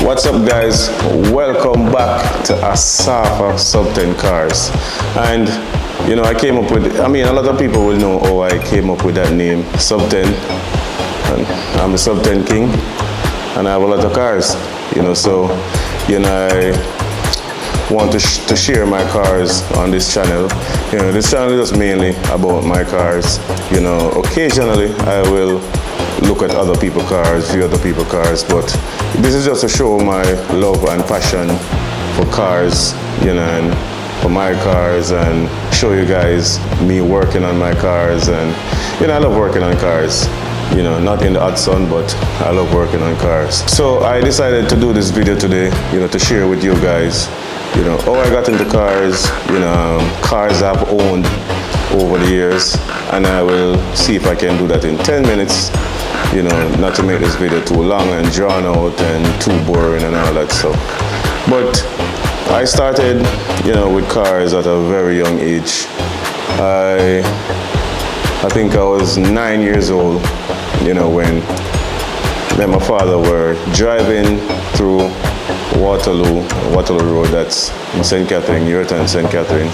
What's up, guys? Welcome back to Asafa Sub 10 Cars. And I came up with, a lot of people will know how I came up with that name, Sub 10. And I'm a Sub 10 king, and I have a lot of cars, so I want to share my cars on this channel. This channel is mainly about my cars. Occasionally I will look at other people's cars, view other people's cars, but this is just to show my love and passion for cars, and for my cars, and show you guys me working on my cars. And I love working on cars, not in the hot sun, but I love working on cars. So I decided to do this video today, to share with you guys how I got into cars, cars I've owned over the years, and I will see if I can do that in 10 minutes, not to make this video too long and drawn out and too boring and all that stuff. But I started, with cars at a very young age. I think I was 9 years old, when me and my father were driving through Waterloo Road, that's in St. Catherine, Ureton, St. Catherine.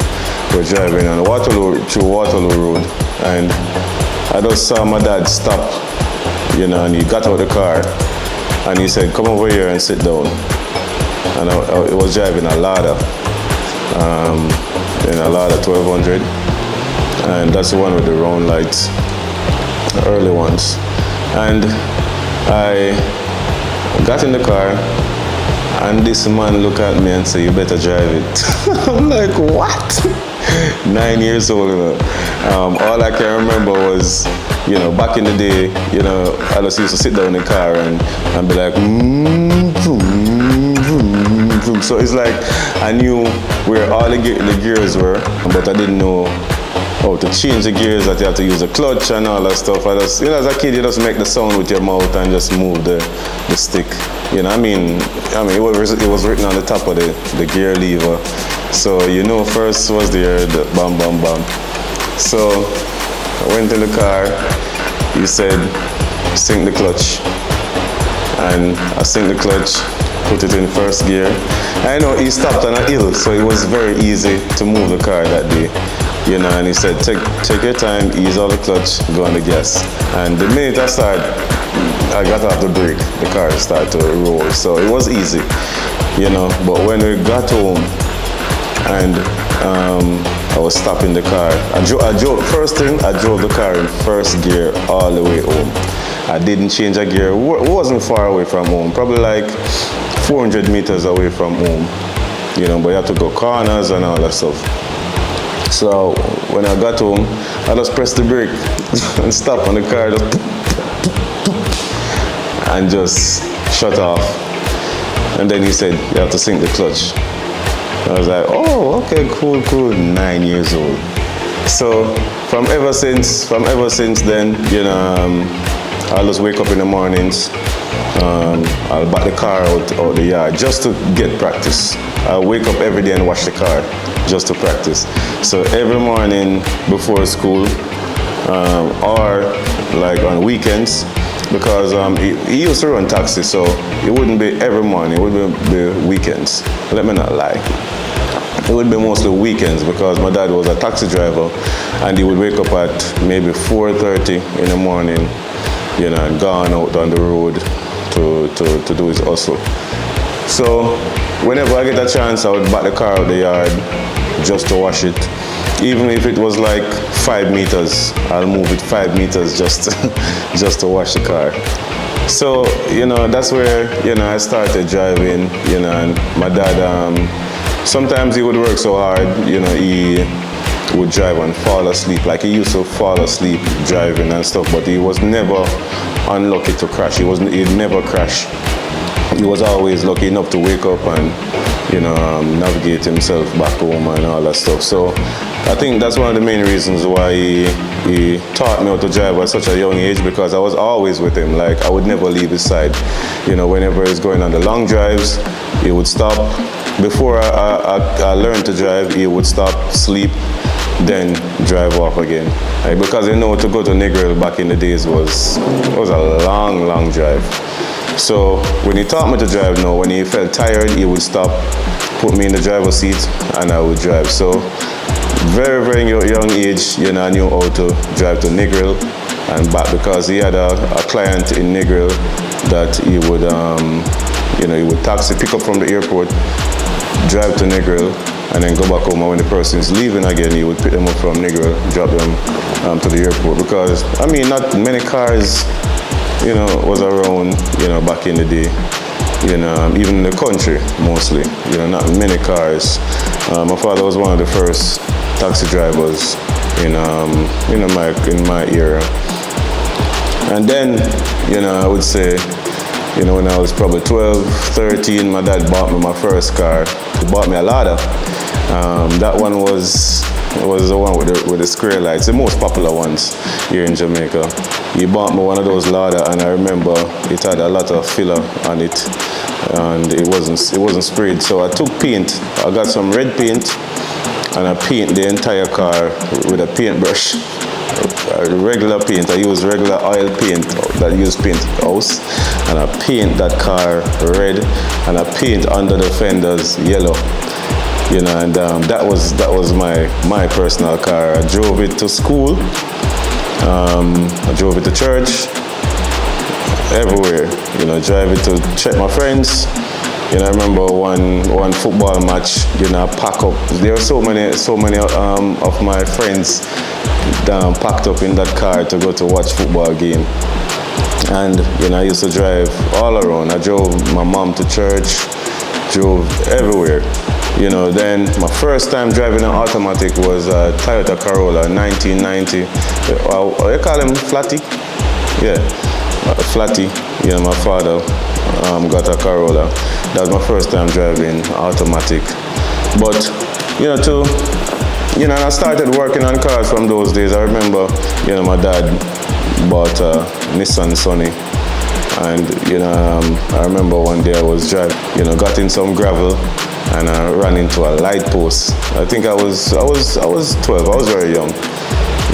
We're driving on through Waterloo Road, and I just saw my dad stop, and he got out of the car, and he said, "Come over here and sit down." And I was driving a Lada, in a Lada 1200, and that's the one with the round lights, the early ones. And I got in the car, and this man looked at me and said, "You better drive it." I'm like, what? 9 years old. All I can remember was, back in the day, I just used to sit down in the car and be like, vroom, vroom, vroom. So it's like I knew where all the gears were, but I didn't know how to change the gears, that you have to use a clutch and all that stuff. I just, as a kid, you just make the sound with your mouth and just move the stick. It was written on the top of the gear lever. So, first was there, the bam, bam, bam. So, I went in the car, he said, sink the clutch. And I sink the clutch, put it in first gear. I know he stopped on a hill, so it was very easy to move the car that day. And he said, take your time, ease all the clutch, go on the gas. And the minute I got off the brake, the car started to roll. So it was easy, But when we got home, and I was stopping the car, first thing, I drove the car in first gear all the way home. I didn't change a gear. It wasn't far away from home, probably like 400 meters away from home, but you have to go corners and all that stuff. So when I got home, I just pressed the brake and stopped on the car, and just shut off. And then he said, "You have to sink the clutch." I was like, "Oh, okay, cool." 9 years old. So from ever since then, I'll just wake up in the mornings. I'll back the car out the yard just to get practice. I'll wake up every day and wash the car just to practice. So every morning before school, or like on weekends, because he used to run taxi, so it wouldn't be every morning, it would be weekends. Let me not lie. It would be mostly weekends, because my dad was a taxi driver, and he would wake up at maybe 4:30 in the morning, and gone out on the road to do his hustle. So whenever I get a chance, I would back the car out the yard just to wash it. Even if it was like 5 meters, I'll move it 5 meters just to wash the car. So, that's where, I started driving, and my dad, sometimes he would work so hard, he would drive and fall asleep. Like, he used to fall asleep driving and stuff, but he was never unlucky to crash. He'd never crash. He was always lucky enough to wake up and, navigate himself back home and all that stuff. So I think that's one of the main reasons why he taught me how to drive at such a young age, because I was always with him. Like, I would never leave his side. Whenever he's going on the long drives, he would stop. Before I learned to drive, he would stop, sleep, then drive off again. Because to go to Negril back in the days was a long drive. So when he taught me to drive now, when he felt tired, he would stop, put me in the driver's seat, and I would drive. So very, very young age, you know, I knew how to drive to Negril and back, because he had a client in Negril that he would, you know, he would taxi, pick up from the airport, drive to Negril, and then go back home. And when the person is leaving again, he would pick them up from Negril, drop them to the airport. Because, I mean, not many cars, you know, was around, you know, back in the day. You know, even in the country, mostly. You know, not many cars. My father was one of the first taxi drivers in my era. And then, you know, I would say, you know, when I was probably 12, 13, my dad bought me my first car. He bought me a Lada. That one was the one with the square lights, the most popular ones here in Jamaica. He bought me one of those Lada, and I remember it had a lot of filler on it, and it wasn't sprayed. So I took paint. I got some red paint, and I paint the entire car with a paintbrush. Regular paint. I use regular oil paint that use paint house, and I paint that car red, and I paint under the fenders yellow. You know, and that was my personal car. I drove it to school. I drove it to church. Everywhere. You know, drive it to check my friends. You know, I remember one football match. You know, I pack up. There were so many of my friends packed up in that car to go to watch football game. And you know, I used to drive all around. I drove my mom to church. Drove everywhere. You know, then my first time driving an automatic was a Toyota Corolla, 1990. You call him Flatty? Yeah, Flatty. You know, my father got a Corolla. That was my first time driving automatic. But, you know, I started working on cars from those days. I remember, you know, my dad bought a Nissan Sunny. And, you know, I remember one day I was driving, you know, got in some gravel, and I ran into a light post. I think I was 12. I was very young,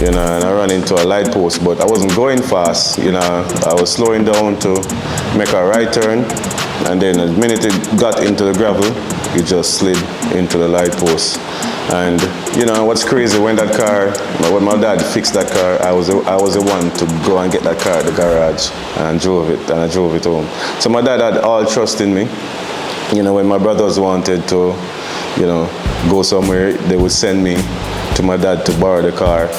you know, and I ran into a light post, but I wasn't going fast. You know, I was slowing down to make a right turn, and then the minute it got into the gravel, it just slid into the light post. And you know what's crazy, when my dad fixed that car, I was the one to go and get that car at the garage and drove it, and I drove it home. So my dad had all trust in me. You know, when my brothers wanted to, you know, go somewhere, they would send me to my dad to borrow the car,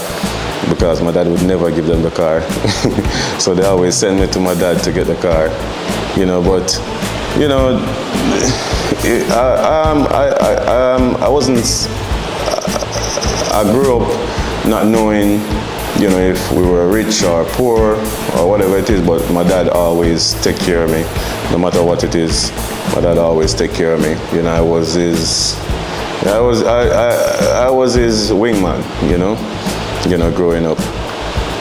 because my dad would never give them the car. So they always send me to my dad to get the car. You know, but you know, I grew up not knowing, you know, if we were rich or poor or whatever it is, but my dad always take care of me, no matter what it is. My dad always take care of me. You know, I was his wingman. You know, growing up.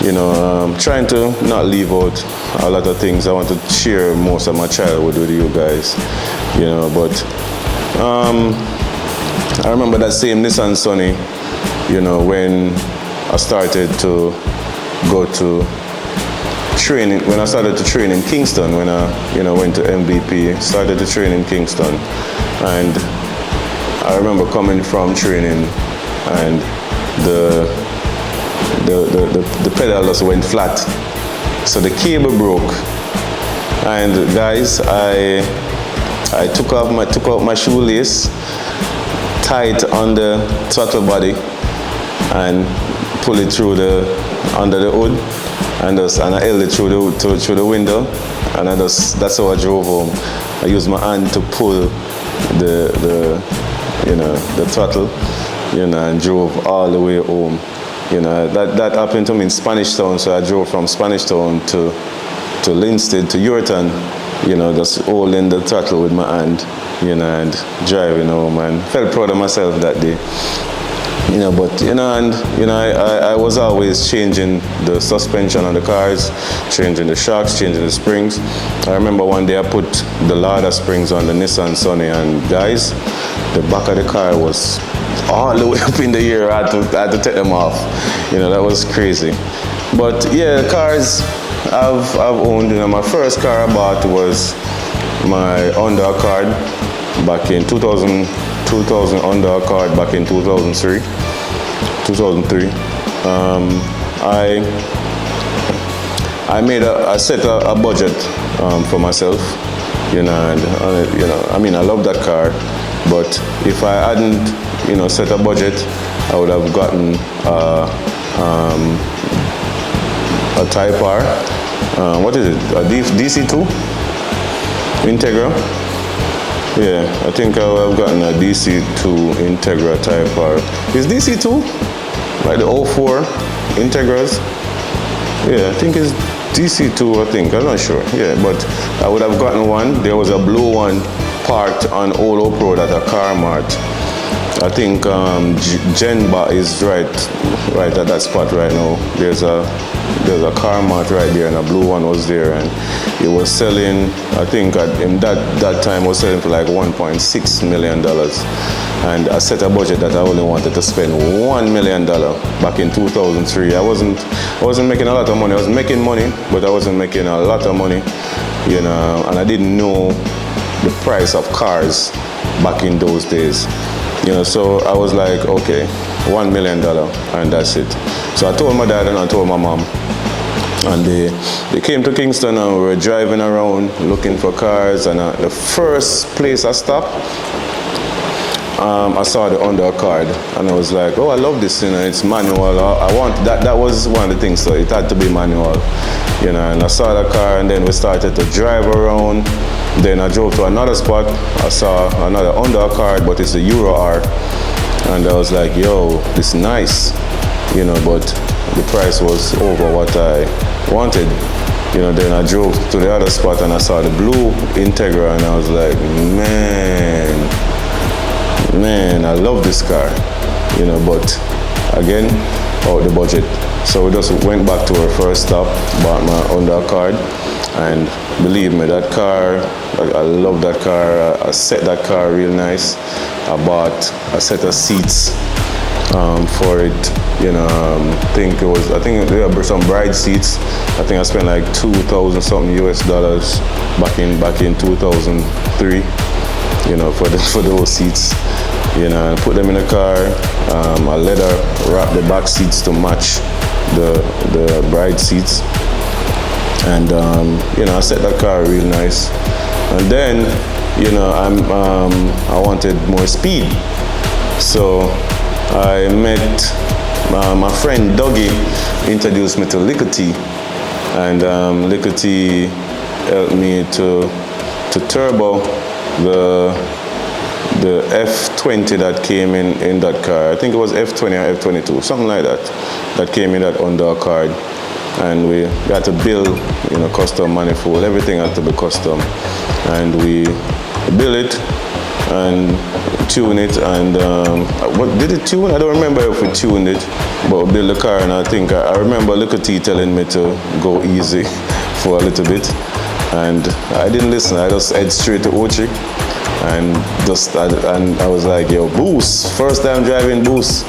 You know, trying to not leave out a lot of things. I want to share most of my childhood with you guys. You know, but I remember that same Nissan Sunny. You know, when I started to go to training, when I started to train in Kingston, when I, you know, went to MVP, started to train in Kingston, and I remember coming from training, and the pedal just went flat, so the cable broke, and guys, I took out my shoelace, tied on the throttle body, and pull it through under the hood, and I held it through the window, and that's how I drove home. I used my hand to pull the throttle, you know, and drove all the way home. You know, that happened to me in Spanish Town, so I drove from Spanish Town to Linstead to Yorton, you know, just holding the throttle with my hand, you know, and driving home, and felt proud of myself that day. You know, but you know, and you know, I was always changing the suspension on the cars, changing the shocks, changing the springs. I remember one day I put the Lada springs on the Nissan Sunny, and guys, the back of the car was all the way up in the air. I had to take them off. You know, that was crazy. But yeah, cars, I've owned, my first car I bought was my Honda Accord back in 2000 Honda Accord back in 2003. I set a budget for myself, and I love that car, but if I hadn't, set a budget, I would have gotten a Type R. What is it? A DC2 Integra? Yeah, I think I would have gotten a DC2 Integra Type R. Is DC2 like the 04 Integras? Yeah, I think it's DC2, I think. I'm not sure. Yeah, but I would have gotten one. There was a blue one parked on Olo Pro at a car mart. I think Genba is right at that spot right now. There's a car mart right there, and a blue one was there, and it was selling. I think in that time was selling for like $1.6 million. And I set a budget that I only wanted to spend $1 million back in 2003. I wasn't making a lot of money. I was making money, but I wasn't making a lot of money, and I didn't know the price of cars back in those days. So I was like, okay, $1 million, and that's it. So I told my dad and I told my mom, and they came to Kingston, and we were driving around looking for cars, and the first place I stopped, I saw the Honda Accord, and I was like, oh, I love this, it's manual. I want that. That was one of the things, so it had to be manual, and I saw the car, and then we started to drive around. Then I drove to another spot. I saw another Honda Accord, but it's a Euro R, and I was like, yo, this is nice, but the price was over what I wanted. Then I drove to the other spot, and I saw the blue Integra, and I was like, man, I love this car, but again, out the budget. So we just went back to our first stop, bought my Honda Accord, and believe me, that car, I love that car. I set that car real nice. I bought a set of seats for it. I think there were some bride seats. I think I spent like $2,000 something US back in 2003. For those seats. I put them in the car. I leather wrap the back seats to match the bride seats. And I set that car real nice, and then I wanted more speed, so I met my friend Dougie. Introduced me to Lickerty, and Lickerty helped me to turbo the F20 that came in that car. I think it was F20 or F22, something like that. That came in that Honda Accord. And we had to build, custom manifold. Everything had to be custom, and we build it and tune it. And what did it tune? I don't remember if we tuned it, but we built the car. And I think I remember Lickerty telling me to go easy for a little bit, and I didn't listen. I just head straight to Ochi, and I was like, yo, boost! First time driving boost.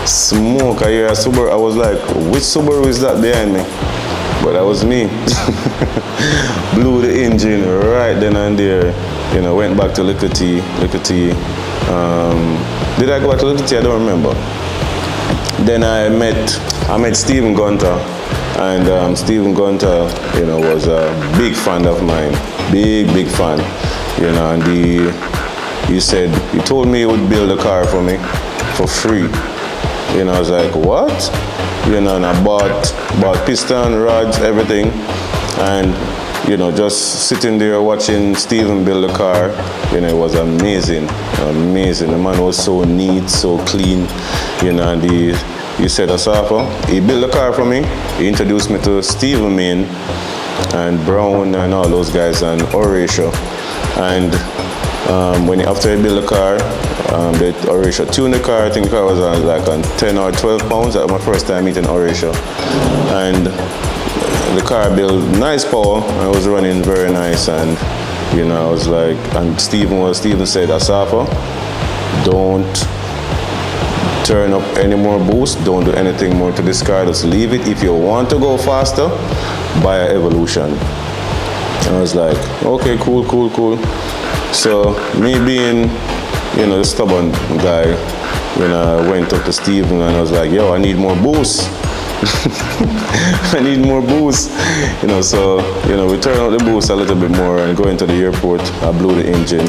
Smoke, I hear a Subaru. I was like, which Subaru is that behind me? But that was me. Blew the engine right then and there. Went back to Lickerty. Did I go back to Lickerty? I don't remember. Then I met Stephen Gunter, and Stephen Gunter, was a big fan of mine. Big fan. And he told me he would build a car for me for free. I was like, what? And I bought piston, rods, everything. And, just sitting there watching Steven build the car, it was amazing. The man was so neat, so clean, and he said, Asafa, he built the car for me. He introduced me to Steven Main and Brown and all those guys and Horatio. And after he built the car, Horatio tuned the car. I think the car was on 10 or 12 pounds. That was my first time meeting Horatio. And the car built nice power, and it was running very nice. And I was like, and Steven said, Asafa, don't turn up any more boost, don't do anything more to this car, just leave it. If you want to go faster, buy an Evolution. I was like, okay, cool. So me being, you know, the stubborn guy, when I went up to Steven and I was like, yo, I need more boost. I need more boost. You know, so, you know, we turn out the boost a little bit more and go into the airport. I blew the engine,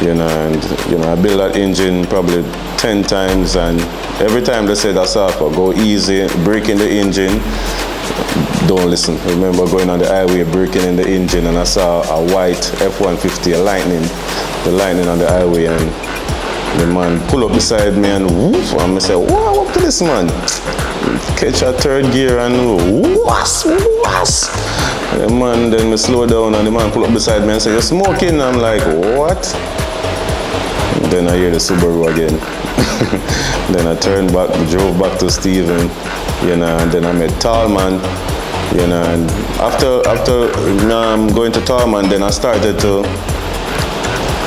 you know, and, you know, I built that engine probably 10 times, and every time they said, Asafa, go easy, break in the engine. Don't listen. Remember going on the highway, breaking in the engine, and I saw a white F-150, a lightning on the highway, and the man pull up beside me and woof, and I said, wow, up to this man. Catch a third gear and was. The man then me slow down and the man pull up beside me and say, you're smoking? I'm like, what? Then I hear the Subaru again. Then I turned back, drove back to Steven, you know, and then I met Tallman, you know, and after going to Tallman, then I started to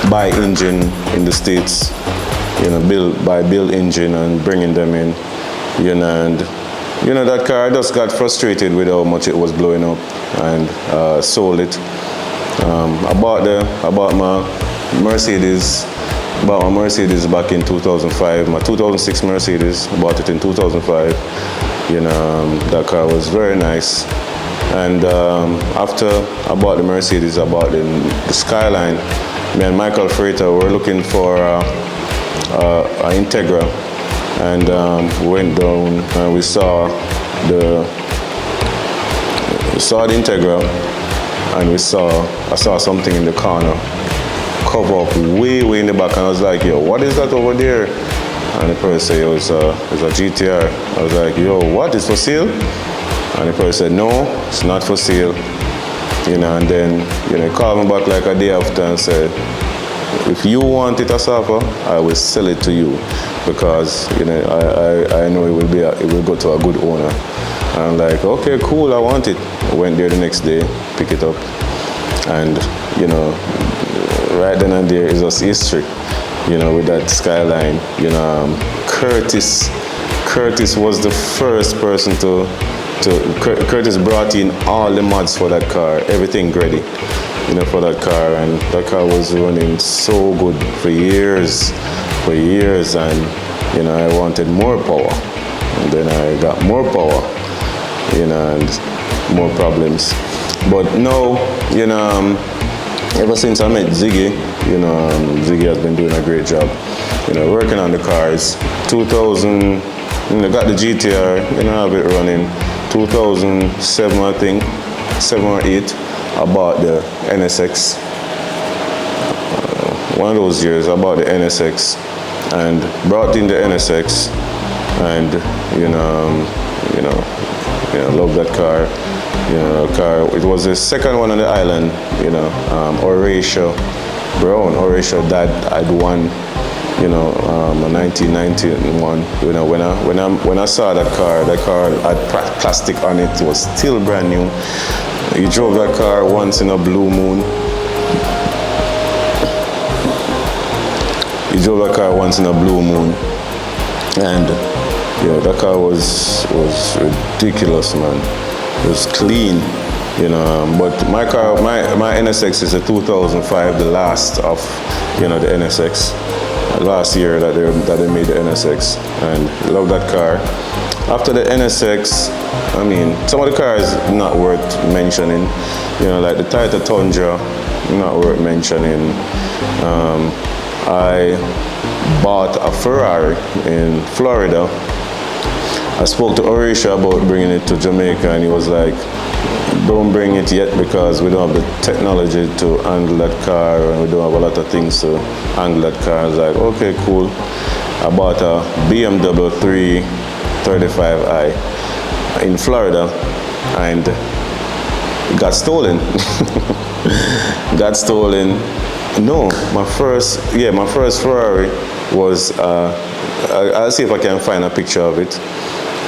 buy engine in the States, you know, build engine and bringing them in, you know, and you know, that car, I just got frustrated with how much it was blowing up and sold it. I bought my Mercedes back in 2005. My 2006 Mercedes, I bought it in 2005. You know, that car was very nice. And after I bought the Mercedes, I bought the Skyline. Me and Michael Freighter were looking for an Integra. And went down and we saw the Integra, and I saw something in the corner cover up way in the back, and I was like, yo, what is that over there? And the person said, yo, it's a GTR. I was like, yo, what, is for sale? And the person said, no, it's not for sale. You know, and then, you know, he called me back like a day after and said, if you want it, Asafa, I will sell it to you, because, you know, I know it will go to a good owner. And I'm like, okay, cool, I want it. I went there the next day, pick it up, and, you know, right then and there is just history, you know, with that Skyline. You know, Curtis was the first person Curtis brought in all the mods for that car, everything ready, you know, for that car, and that car was running so good for years, and, you know, I wanted more power, and then I got more power, you know, and more problems. But now, you know, ever since I met Ziggy, you know, Ziggy has been doing a great job, you know, working on the cars. 2000, you know, got the GTR, you know, have it running. 2007, I think, 7 or 8, I bought the NSX. One of those years, I bought the NSX and brought in the NSX, and love that car. You know, it was the second one on the island. You know, Horatio dad had one. You know, a 1991. You know, when I saw that car had plastic on it. It was still brand new. He drove that car once in a blue moon. And yeah, that car was ridiculous, man. It was clean, you know. But my NSX is a 2005, the last of, you know, the NSX. Last year that they made the NSX, and I love that car. After the NSX, I mean, some of the cars not worth mentioning. You know, like the Toyota Tundra, not worth mentioning. I bought a Ferrari in Florida. I spoke to Horatio about bringing it to Jamaica, and he was like, don't bring it yet because we don't have the technology to handle that car, and we don't have a lot of things to handle that car. I was like, okay, cool. I bought a BMW 335i in Florida, and it got stolen. No, my first Ferrari was, I'll see if I can find a picture of it.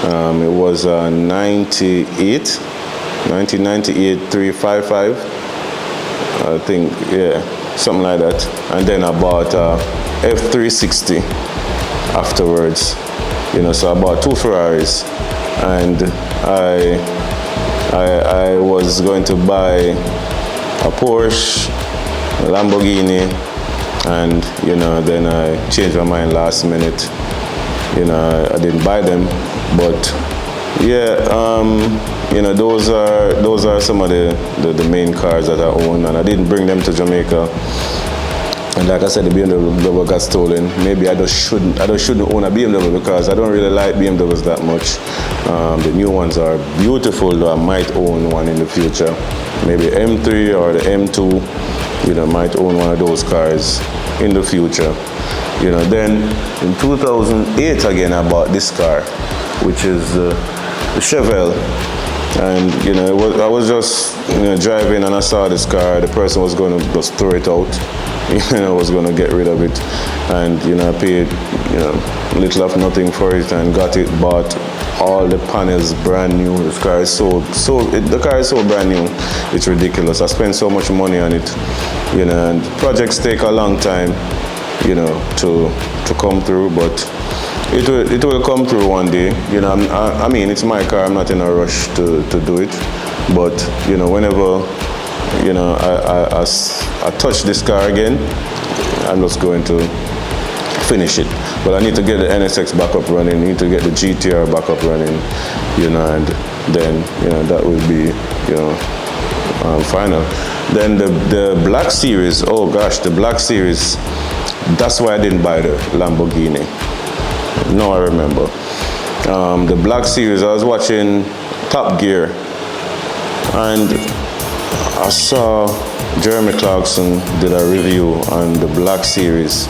It was a 1998 355, I think, yeah, something like that. And then I bought a F360, afterwards. So I bought 2 Ferraris, and I was going to buy a Porsche, a Lamborghini, and then I changed my mind last minute. I didn't buy them, but yeah, those are some of the main cars that I own, and I didn't bring them to Jamaica. And like I said, the BMW got stolen. Maybe I just shouldn't own a BMW because I don't really like BMWs that much. The new ones are beautiful, though I might own one in the future. Maybe M3 or the M2. Might own one of those cars in the future. Then in 2008 again, I bought this car, which is the Chevel. And I was just driving, and I saw this car. The person was going to just throw it out. Was going to get rid of it, and I paid little of nothing for it and got it, bought all the panels brand new. The car is so brand new, it's ridiculous. I spent so much money on it, and projects take a long time to come through, but it will come through one day. I mean, it's my car. I'm not in a rush to do it, but whenever I touch this car again, I'm just going to finish it. But I need to get the NSX back up running, I need to get the GTR back up running, and then that will be final. Then the Black Series, oh gosh, the Black Series, that's why I didn't buy the Lamborghini. No, I remember. The Black Series, I was watching Top Gear, and I saw Jeremy Clarkson did a review on the Black Series,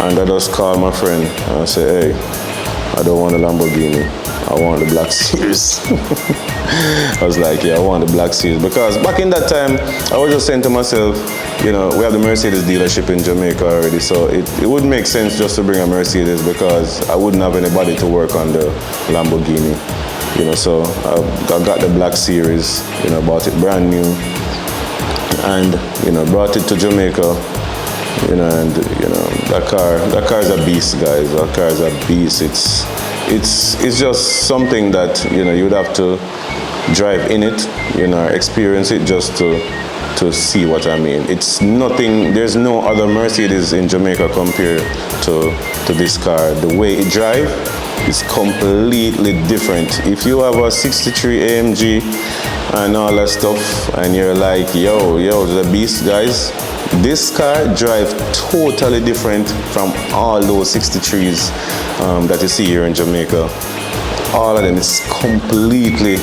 and I just called my friend and I said, hey, I don't want a Lamborghini, I want the Black Series. I was like, yeah, I want the Black Series, because back in that time, I was just saying to myself, we have the Mercedes dealership in Jamaica already, so it would make sense just to bring a Mercedes, because I wouldn't have anybody to work on the Lamborghini. So I got the Black Series, bought it brand new, and brought it to Jamaica, and that car is a beast, guys. That car is a beast. It's just something that you would have to drive in it, experience it just to see what I mean. It's nothing. There's no other Mercedes in Jamaica compared to this car. The way it drives is completely different. If you have a 63 AMG and all that stuff, and you're like, yo, the beast, guys, this car drives totally different from all those 63s that you see here in Jamaica. All of them is completely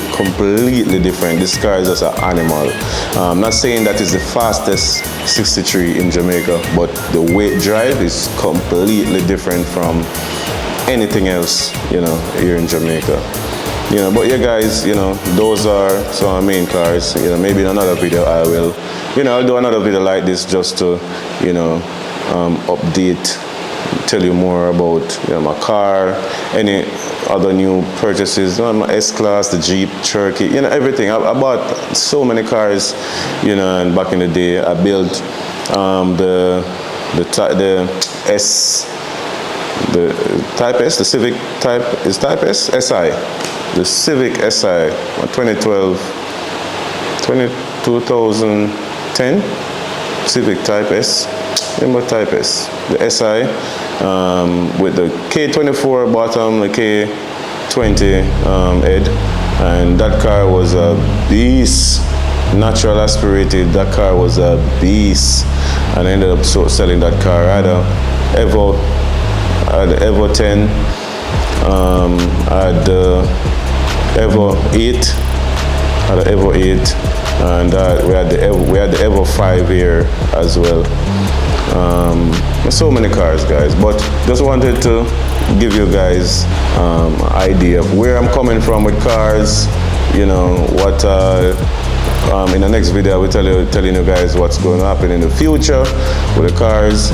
different. This car is just an animal. I'm not saying that it's the fastest 63 in Jamaica, but the way it drives is completely different from anything else, here in Jamaica. But yeah, guys, those are some of my main cars. Maybe in another video I'll do another video like this just to, update, tell you more about, my car, any other new purchases, my S-Class, the Jeep, Cherokee, everything. I bought so many cars, and back in the day I built the Type S, the Civic Type, is Type S? SI. The Civic SI, 2010 Civic Type S. Remember Type S? The SI with the K24 bottom, the K20 head, and that car was a beast. Natural aspirated, that car was a beast, and I ended up selling that car. I had the Evo 10, I had the Evo 8, and we had the Evo 5 here as well. So many cars, guys, but just wanted to give you guys an idea of where I'm coming from with cars. What in the next video I will telling you guys what's going to happen in the future with the cars.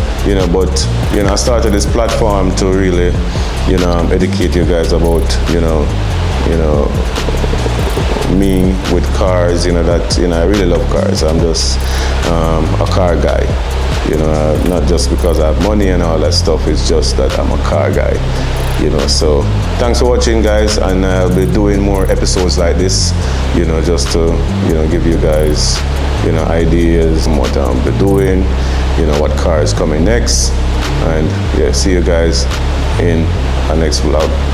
But I started this platform to really educate you guys about me with cars. That I really love cars. I'm just a car guy. You know, not just because I have money and all that stuff. It's just that I'm a car guy. You know, so thanks for watching, guys, and I'll be doing more episodes like this, you know, just to, you know, give you guys, you know, ideas on what I'll be doing, you know, what car is coming next. And yeah, see you guys in our next vlog.